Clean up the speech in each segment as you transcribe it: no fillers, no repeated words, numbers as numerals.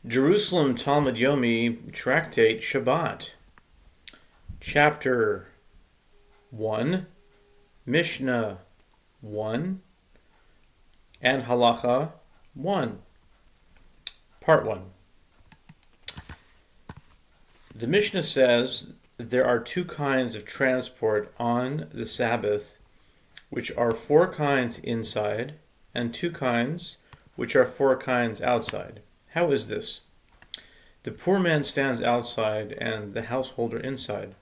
Jerusalem Talmud Yomi Tractate Shabbat, Chapter 1, Mishnah 1, and Halacha 1. Part 1. The Mishnah says there are two kinds of transport on the Sabbath, which are four kinds inside, and two kinds which are four kinds outside. How is this? The poor man stands outside and the householder inside.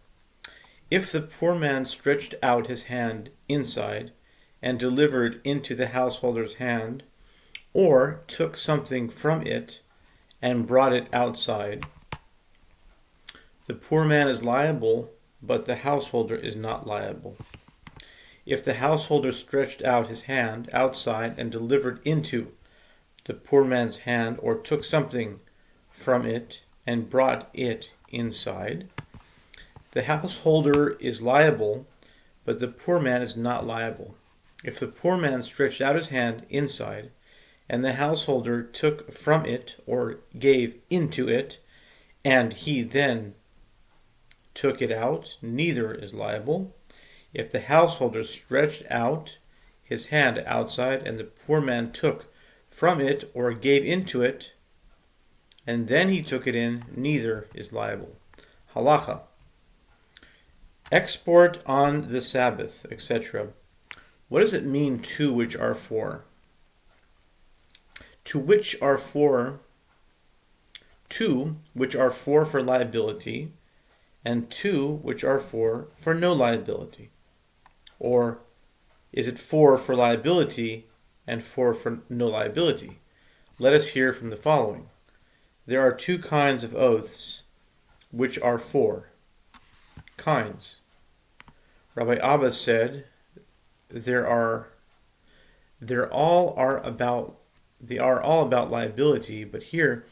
If the poor man stretched out his hand inside and delivered into the householder's hand, or took something from it and brought it outside, the poor man is liable, but the householder is not liable. If the householder stretched out his hand outside and delivered into the poor man's hand, or took something from it and brought it inside, the householder is liable, but the poor man is not liable. If the poor man stretched out his hand inside and the householder took from it or gave into it, and he then took it out, neither is liable. If the householder stretched out his hand outside and the poor man took from it or gave into it, and then he took it in, neither is liable. Halacha. Export on the Sabbath, etc. What does it mean, two which are four? To which are four, two which are four for liability, and two which are four for no liability? Or is it four for liability and four for no liability? Let us hear from the following. There are two kinds of oaths, which are four kinds. Rabbi Abba said, they are all about liability, but here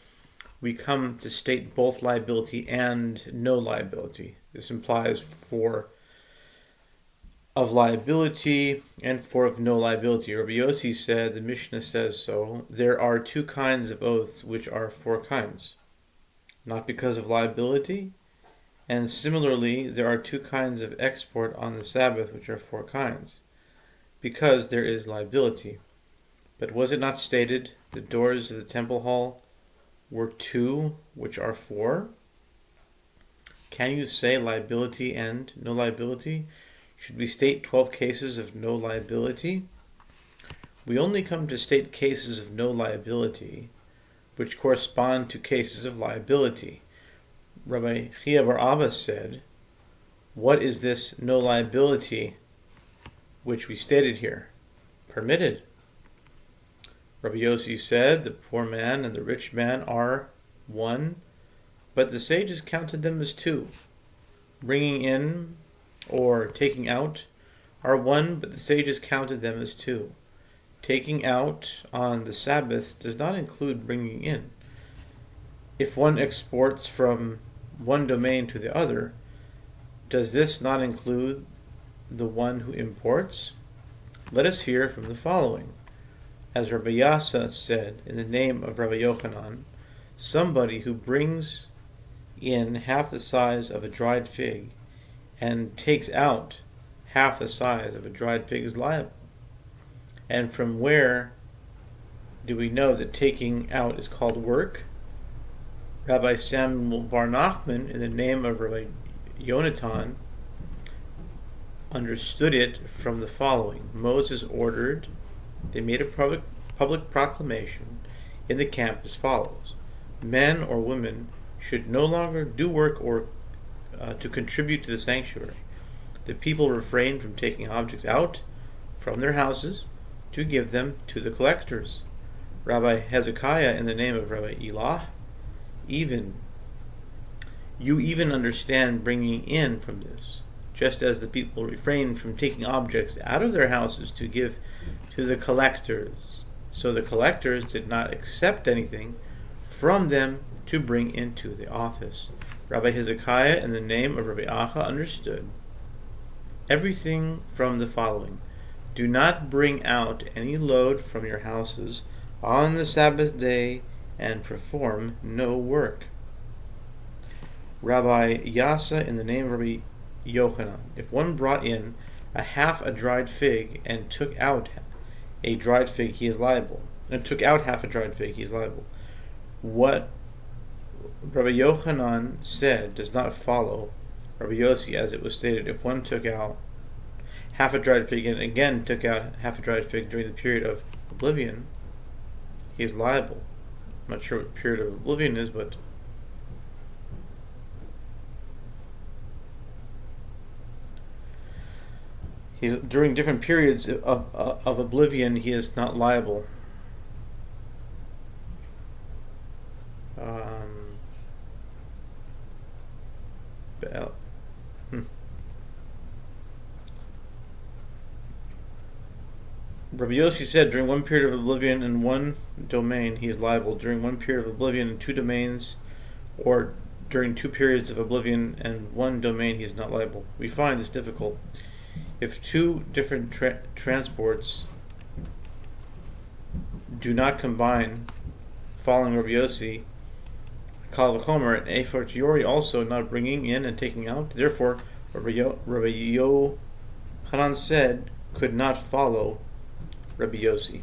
we come to state both liability and no liability. This implies four of liability and four of no liability. Rabbi Yossi said, the Mishnah says so, there are two kinds of oaths which are four kinds, not because of liability, and similarly there are two kinds of export on the Sabbath which are four kinds, because there is liability. But was it not stated the doors of the temple hall were two which are four? Can you say liability and no liability? Should we state 12 cases of no liability? We only come to state cases of no liability, which correspond to cases of liability. Rabbi Chia bar Abba said, what is this no liability which we stated here? Permitted. Rabbi Yossi said, the poor man and the rich man are one, but the sages counted them as two. Bringing in or taking out are one, but the sages counted them as two. Taking out on the Sabbath does not include bringing in. If one exports from one domain to the other, does this not include the one who imports? Let us hear from the following. As Rabbi Yassa said in the name of Rabbi Yochanan, somebody who brings in half the size of a dried fig and takes out half the size of a dried fig is liable. And from where do we know that taking out is called work? Rabbi Samuel bar Nachman, in the name of Rabbi Yonatan, understood it from the following. Moses ordered, they made a public proclamation in the camp as follows. Men or women should no longer do work or to contribute to the sanctuary. The people refrained from taking objects out from their houses to give them to the collectors. Rabbi Hezekiah, in the name of Rabbi Elah, you even understand bringing in from this, just as the people refrained from taking objects out of their houses to give to the collectors. So the collectors did not accept anything from them to bring into the office. Rabbi Hezekiah, in the name of Rabbi Acha, understood everything from the following. Do not bring out any load from your houses on the Sabbath day and perform no work. Rabbi Yasa in the name of Rabbi Yochanan. If one brought in half a dried fig and took out a dried fig, he is liable. And took out half a dried fig, he is liable. What Rabbi Yochanan said does not follow Rabbi Yossi, as it was stated. If one took out half a dried fig and again took out half a dried fig during the period of oblivion, he is liable. I'm not sure what the period of oblivion is, but during different periods of oblivion, he is not liable. Rabbi Yossi said, during one period of oblivion in one domain, he is liable. During one period of oblivion in two domains, or during two periods of oblivion and one domain, he is not liable. We find this difficult. If two different transports do not combine, following Rabbi Yossi, Kal v'chomer, and a fortiori also not bringing in and taking out, therefore Rabbi Yochanan said could not follow Rabbi Yossi.